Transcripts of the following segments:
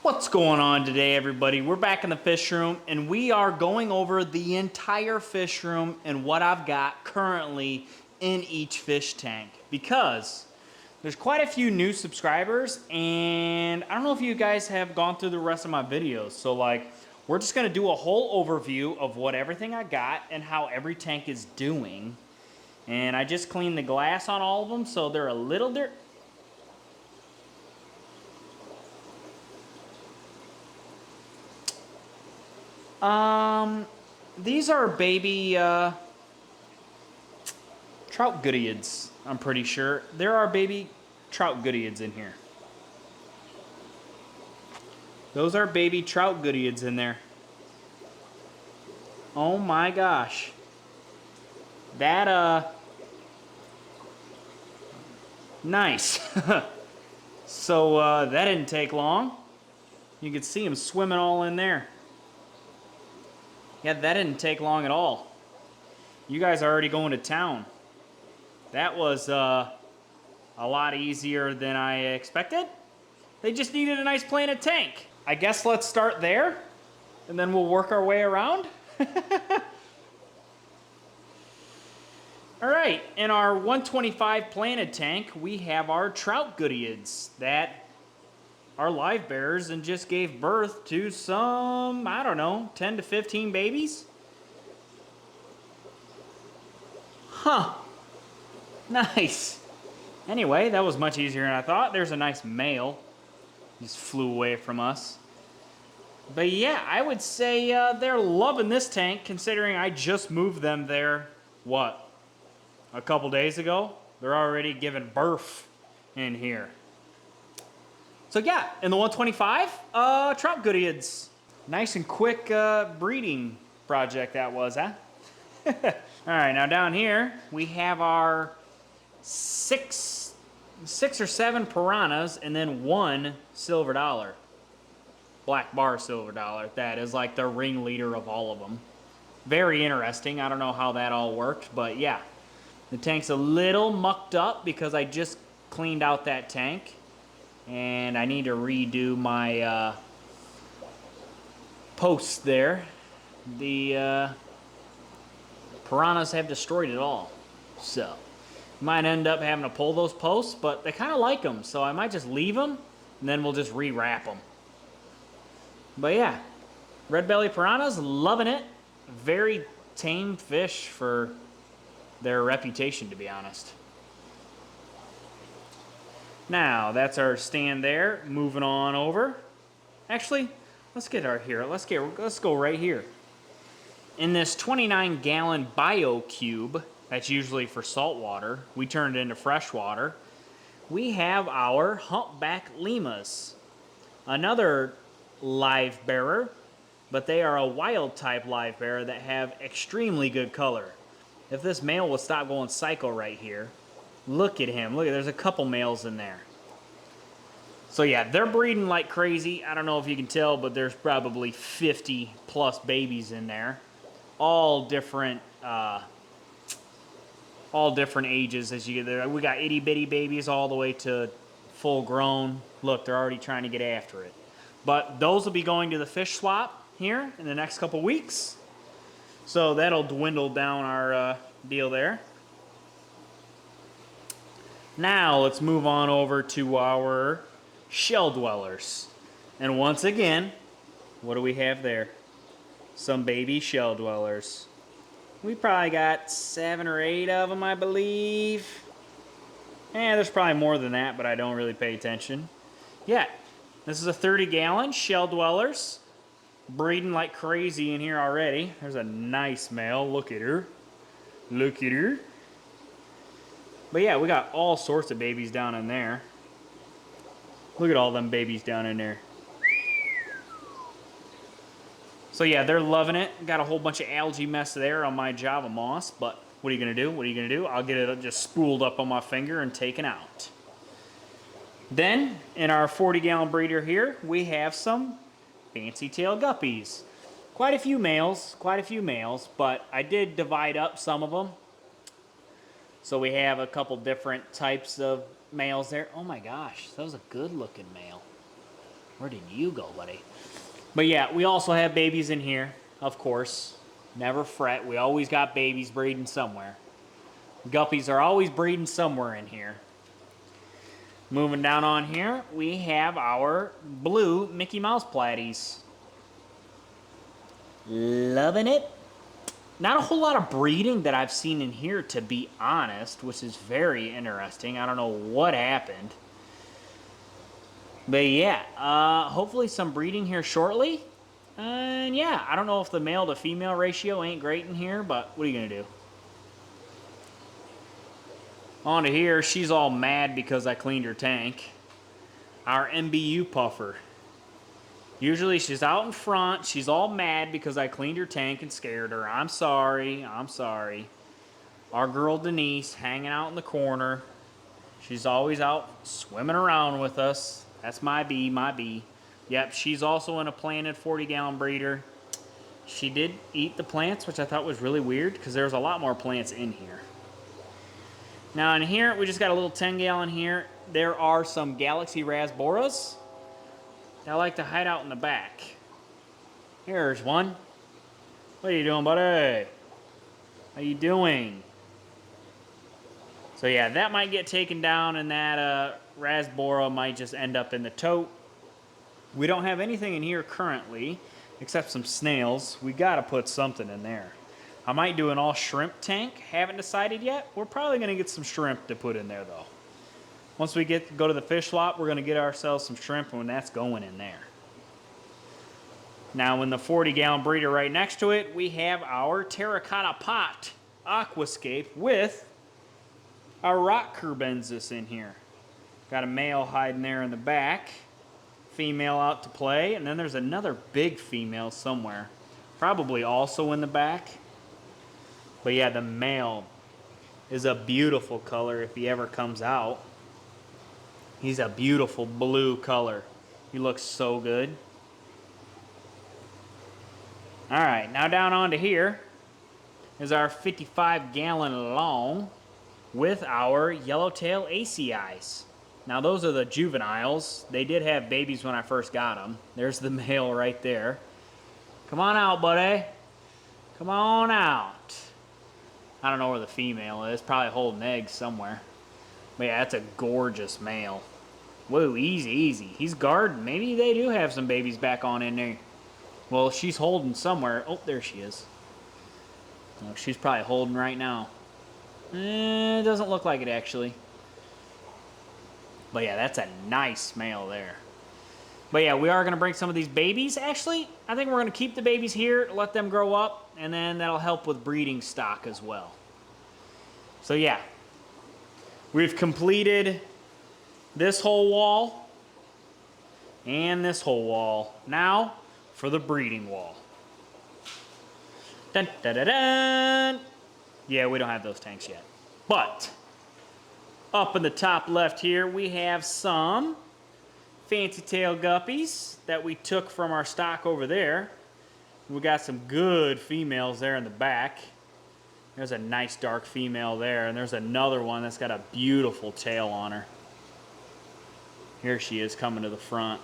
What's going on today, everybody? We're back in the fish room and we are going over the entire fish room and what I've got currently in each fish tank, because there's quite a few new subscribers and I don't know if you guys have gone through the rest of my videos. So we're just gonna do a whole overview of what everything I got and how every tank is doing. And I just cleaned the glass on all of them, so they're a little dirty. These are baby trout Guppies, I'm pretty sure. There are baby trout Guppies in here. Those are baby trout Guppies in there. Oh my gosh. That, nice. So, that didn't take long. You can see them swimming all in there. Yeah, that didn't take long at all. You guys are already going to town. That was a lot easier than I expected. They just needed a nice planted tank. I guess let's start there, and then we'll work our way around. All right, in our 125 planted tank, we have our trout Guppies that are live bearers and just gave birth to some, I don't know, 10 to 15 babies? Huh. Nice. Anyway, that was much easier than I thought. There's a nice male. Just flew away from us. But yeah, I would say they're loving this tank considering I just moved them there, what, a couple days ago? They're already giving birth in here. So yeah, in the 125, trout Guppies. Nice and quick breeding project that was, huh? All right, now down here, we have our six or seven piranhas and then one silver dollar. Black bar silver dollar. That is like the ringleader of all of them. Very interesting. I don't know how that all worked, but yeah. The tank's a little mucked up because I just cleaned out that tank. And I need to redo my posts there. The piranhas have destroyed it all. So, might end up having to pull those posts, but they kind of like them. So I might just leave them, and then we'll just rewrap them. But yeah, red belly piranhas, loving it. Very tame fish for their reputation, to be honest. Now, that's our stand there. Moving on over. Actually, let's get our here. Let's go right here. In this 29-gallon bio cube, that's usually for saltwater, we turned it into freshwater. We have our humpback lemurs. Another live bearer, but they are a wild type live bearer that have extremely good color. If this male will stop going psycho right here, look at him. Look, there's a couple males in there. So yeah, they're breeding like crazy. I don't know if you can tell, but there's probably 50 plus babies in there. All different ages as you get there. We got itty bitty babies all the way to full grown. Look, they're already trying to get after it. But those will be going to the fish swap here in the next couple weeks. So that'll dwindle down our deal there. Now let's move on over to our shell dwellers. And once again, what do we have there? Some baby shell dwellers. We probably got 7 or 8 of them, I believe. There's probably more than that, but I don't really pay attention. Yeah, this is a 30-gallon shell dwellers. Breeding like crazy in here already. There's a nice male. Look at her. Look at her. But yeah, we got all sorts of babies down in there. Look at all them babies down in there. So yeah, they're loving it. Got a whole bunch of algae mess there on my Java moss, but what are you gonna do? What are you gonna do? I'll get it just spooled up on my finger and taken out. Then, in our 40-gallon breeder here, we have some fancy tail guppies. Quite a few males, but I did divide up some of them. So we have a couple different types of males there. Oh my gosh, that was a good looking male. Where did you go, buddy? But yeah, we also have babies in here, of course. Never fret. We always got babies breeding somewhere. Guppies are always breeding somewhere in here. Moving down on here, we have our blue Mickey Mouse Platies. Loving it. Not a whole lot of breeding that I've seen in here, to be honest, which is very interesting. I don't know what happened. But yeah, hopefully some breeding here shortly. And yeah, I don't know if the male to female ratio ain't great in here, but what are you going to do? On to here, she's all mad because I cleaned her tank. Our MBU puffer. Usually she's out in front. She's all mad because I cleaned her tank and scared her. I'm sorry. I'm sorry. Our girl Denise hanging out in the corner. She's always out swimming around with us. That's my bee, my bee. Yep, she's also in a planted 40-gallon breeder. She did eat the plants, which I thought was really weird because there's a lot more plants in here. Now in here, we just got a little 10-gallon here. There are some Galaxy Rasboras. I like to hide out in the back. Here's one. What are you doing, buddy? How you doing? So yeah, that might get taken down, and that Rasbora might just end up in the tote. We don't have anything in here currently, except some snails. We gotta put something in there. I might do an all shrimp tank. Haven't decided yet. We're probably gonna get some shrimp to put in there though. Once we go to the fish swap, we're going to get ourselves some shrimp, and that's going in there. Now, in the 40-gallon breeder right next to it, we have our terracotta pot Aquascape with our rock curbensis in here. Got a male hiding there in the back, female out to play, and then there's another big female somewhere, probably also in the back. But yeah, the male is a beautiful color if he ever comes out. He's a beautiful blue color. He looks so good. All right, now down onto here is our 55-gallon long with our Yellowtail Acis. Now those are the juveniles. They did have babies when I first got them. There's the male right there. Come on out, buddy. Come on out. I don't know where the female is. Probably holding eggs somewhere. But yeah, that's a gorgeous male. Whoa, easy, easy. He's guarding. Maybe they do have some babies back on in there. Well, she's holding somewhere. Oh, there she is. Oh, she's probably holding right now. It doesn't look like it, actually. But yeah, that's a nice male there. But yeah, we are going to bring some of these babies. Actually, I think we're going to keep the babies here, let them grow up, and then that'll help with breeding stock as well. So yeah. We've completed this whole wall and this whole wall. Now for the breeding wall. Dun, dun, dun, dun. Yeah, we don't have those tanks yet. But up in the top left here, we have some fancy tail guppies that we took from our stock over there. We got some good females there in the back. There's a nice dark female there, and there's another one that's got a beautiful tail on her. Here she is coming to the front.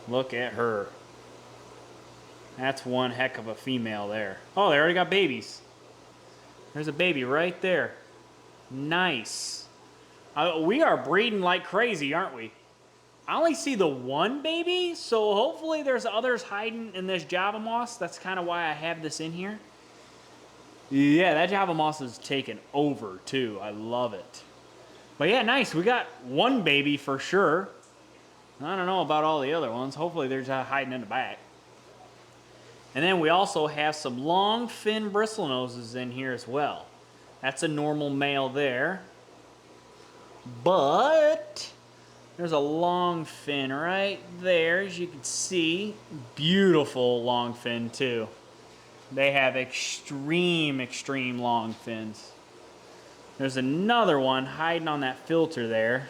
Look at her. That's one heck of a female there. Oh, they already got babies. There's a baby right there. Nice. We are breeding like crazy, aren't we? I only see the one baby, so hopefully there's others hiding in this Java moss. That's kind of why I have this in here. Yeah, that Java moss is taking over too. I love it. But yeah, nice. We got one baby for sure. I don't know about all the other ones. Hopefully they're just hiding in the back. And then we also have some long fin bristlenoses in here as well. That's a normal male there. But there's a long fin right there, as you can see. Beautiful long fin too. They have extreme long fins. There's another one hiding on that filter there.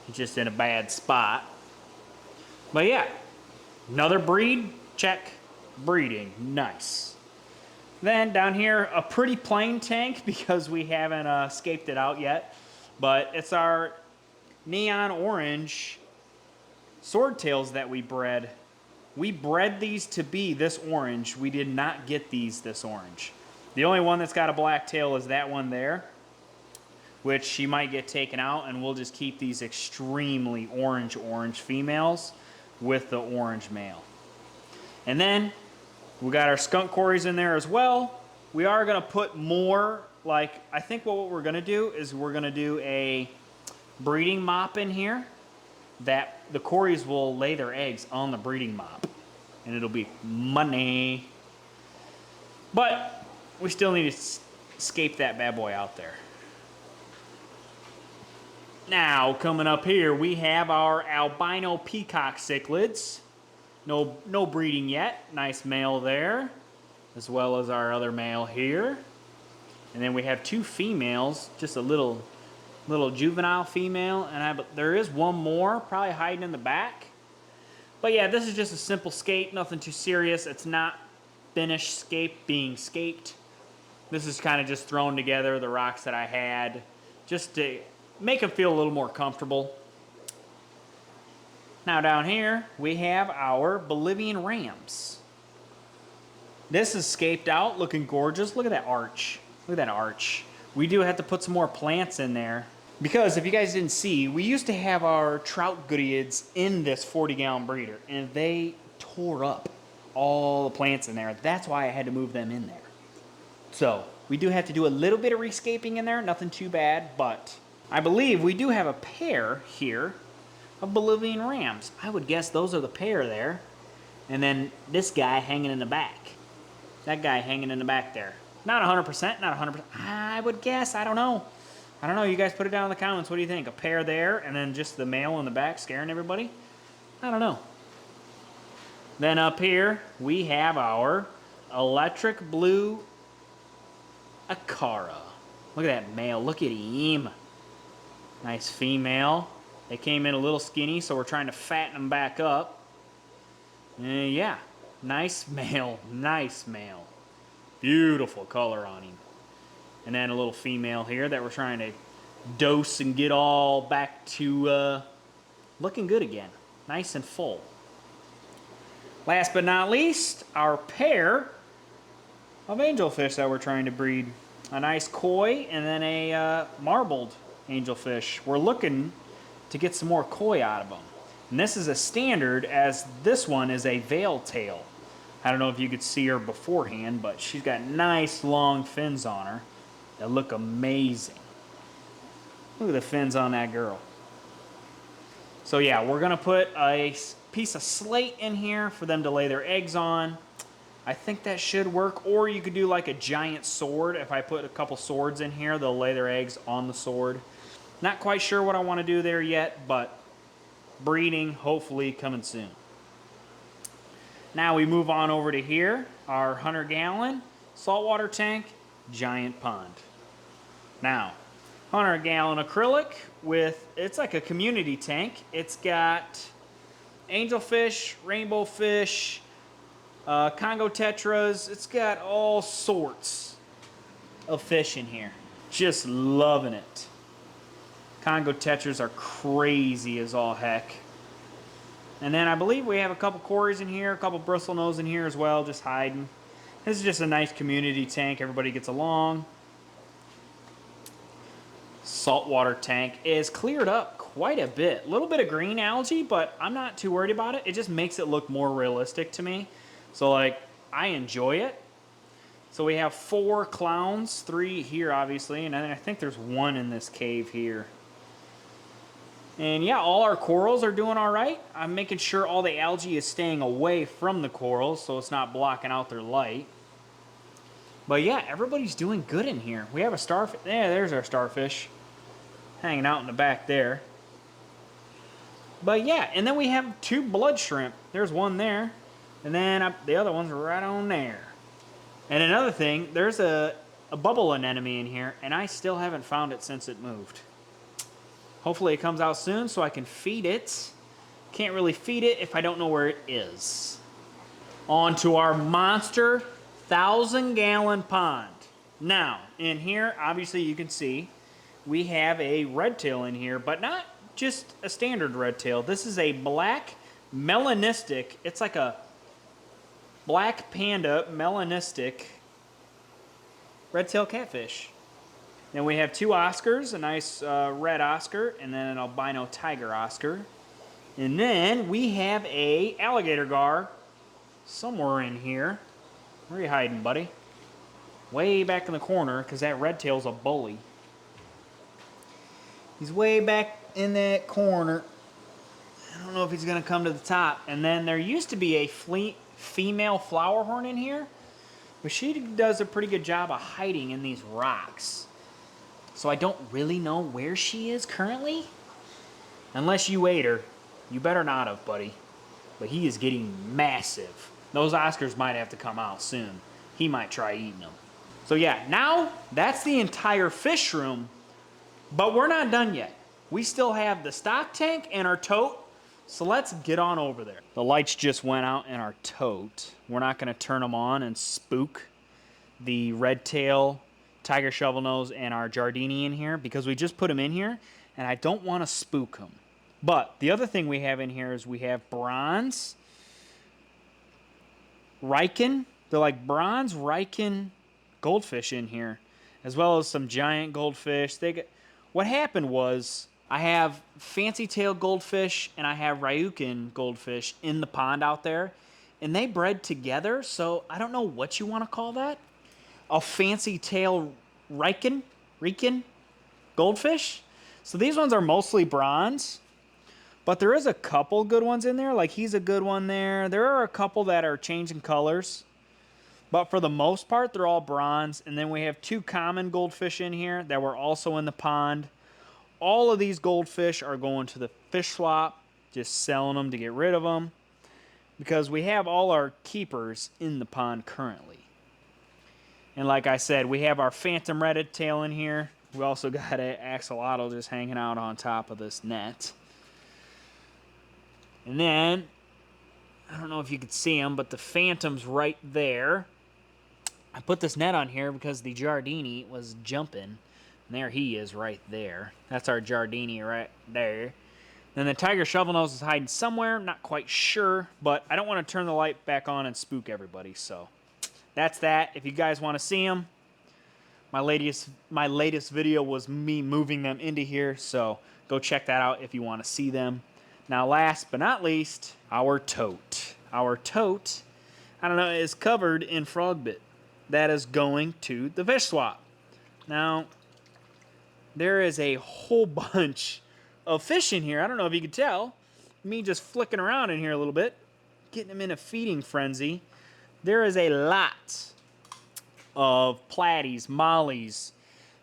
He's just in a bad spot. But yeah, another breed, check. Breeding, nice. Then down here, a pretty plain tank because we haven't scaped it out yet. But it's our neon orange swordtails that we bred these to be this orange. We did not get these this orange. The only one that's got a black tail is that one there, which she might get taken out, and we'll just keep these extremely orange females with the orange male. And then we got our skunk cories in there as well. We are gonna put more, like, I think what we're gonna do is we're gonna do a breeding mop in here that the cories will lay their eggs on the breeding mop, and it'll be money. But we still need to escape that bad boy out there. Now, coming up here, we have our Albino Peacock cichlids. No breeding yet. Nice male there, as well as our other male here. And then we have 2 females, just a little juvenile female, and there is one more, probably hiding in the back. But yeah, this is just a simple scape, nothing too serious. It's not finished scape being scaped. This is kind of just thrown together, the rocks that I had, just to make them feel a little more comfortable. Now down here, we have our Bolivian Rams. This is scaped out, looking gorgeous. Look at that arch. Look at that arch. We do have to put some more plants in there, because if you guys didn't see, we used to have our trout Guppies in this 40-gallon breeder, and they tore up all the plants in there. That's why I had to move them in there. So we do have to do a little bit of rescaping in there, nothing too bad, but I believe we do have a pair here of Bolivian Rams. I would guess those are the pair there. And then this guy hanging in the back. That guy hanging in the back there. Not 100%, not 100%. I would guess, I don't know. I don't know, you guys put it down in the comments. What do you think? A pair there, and then just the male in the back scaring everybody? I don't know. Then up here, we have our electric blue Aara. Look at that male, look at him. Nice female. They came in a little skinny, so we're trying to fatten them back up. Yeah, nice male, nice male. Beautiful color on him. And then a little female here that we're trying to dose and get all back to looking good again. Nice and full. Last but not least, our pair of angelfish that we're trying to breed. A nice koi and then a marbled angelfish. We're looking to get some more koi out of them. And this is a standard, as this one is a veil tail. I don't know if you could see her beforehand, but she's got nice long fins on her that look amazing. Look at the fins on that girl. So yeah, we're gonna put a piece of slate in here for them to lay their eggs on. I think that should work, or you could do like a giant sword. If I put a couple swords in here, they'll lay their eggs on the sword. Not quite sure what I want to do there yet, but breeding hopefully coming soon. Now we move on over to here, our 100-gallon saltwater tank, giant pond. Now, 100-gallon acrylic with, it's like a community tank. It's got angelfish, rainbow fish, Congo tetras. It's got all sorts of fish in here. Just loving it. Congo tetras are crazy as all heck. And then I believe we have a couple cories in here, a couple bristlenose in here as well, just hiding. This is just a nice community tank. Everybody gets along. Saltwater tank is cleared up quite a bit. A little bit of green algae, but I'm not too worried about it. It just makes it look more realistic to me. So like, I enjoy it. So we have 4 clowns, 3 here obviously, and I think there's 1 in this cave here. And yeah, all our corals are doing all right. I'm making sure all the algae is staying away from the corals so it's not blocking out their light. But yeah, everybody's doing good in here. We have a starfish. Yeah, there's our starfish hanging out in the back there. But yeah, and then we have 2 blood shrimp. There's one there, and then the other one's right on there. And another thing, there's a bubble anemone in here, and I still haven't found it since it moved. Hopefully it comes out soon so I can feed it. Can't really feed it if I don't know where it is. On to our monster 1,000-gallon pond. Now, in here, obviously you can see, we have a red tail in here, but not just a standard red tail. This is a black melanistic. It's like a black panda melanistic red-tailed catfish. Then we have 2 Oscars, a nice red Oscar, and then an albino tiger Oscar. And then we have a alligator gar somewhere in here. Where are you hiding, buddy? Way back in the corner, because that red tail's a bully. He's way back in that corner. I don't know if he's going to come to the top. And then there used to be a female flower horn in here, but she does a pretty good job of hiding in these rocks. So I don't really know where she is currently. Unless you ate her. You better not have, buddy. But he is getting massive. Those Oscars might have to come out soon. He might try eating them. So yeah, now that's the entire fish room. But we're not done yet. We still have the stock tank and our tote. So let's get on over there. The lights just went out in our tote. We're not going to turn them on and spook the red tail, tiger shovelnose, and our Giardini in here because we just put them in here and I don't want to spook them. But the other thing we have in here is we have bronze, Riken. They're like bronze Riken goldfish in here, as well as some giant goldfish. What happened was I have fancy tail goldfish and I have Ryukin goldfish in the pond out there, and they bred together. So I don't know what you want to call that. A fancy tail Riken goldfish. So these ones are mostly bronze, but there is a couple good ones in there. Like he's a good one there. There are a couple that are changing colors, but for the most part, they're all bronze. And then we have 2 common goldfish in here that were also in the pond. All of these goldfish are going to the fish swap, just selling them to get rid of them, because we have all our keepers in the pond currently. And like I said, we have our phantom red tail in here. We also got an axolotl just hanging out on top of this net. And then, I don't know if you could see him, but the phantom's right there. I put this net on here because the Giardini was jumping. And there he is right there. That's our Giardini right there. Then the tiger shovelnose is hiding somewhere. Not quite sure, but I don't want to turn the light back on and spook everybody. So that's that. If you guys want to see them, my latest video was me moving them into here. So go check that out if you want to see them. Now last but not least, our tote. Our tote, I don't know, is covered in frog bit. That is going to the fish swap. Now, there is a whole bunch of fish in here. I don't know if you can tell. Me just flicking around in here a little bit, getting them in a feeding frenzy. There is a lot of platies, mollies,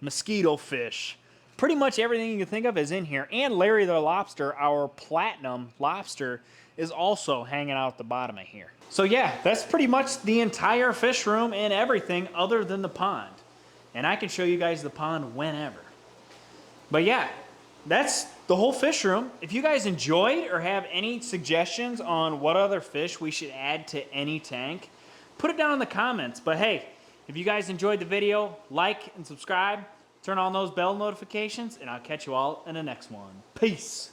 mosquito fish. Pretty much everything you can think of is in here. And Larry the lobster, our platinum lobster, is also hanging out at the bottom of here. So yeah, that's pretty much the entire fish room and everything other than the pond. And I can show you guys the pond whenever. But yeah, that's the whole fish room. If you guys enjoyed or have any suggestions on what other fish we should add to any tank, put it down in the comments. But hey, if you guys enjoyed the video, like and subscribe, turn on those bell notifications, and I'll catch you all in the next one. Peace.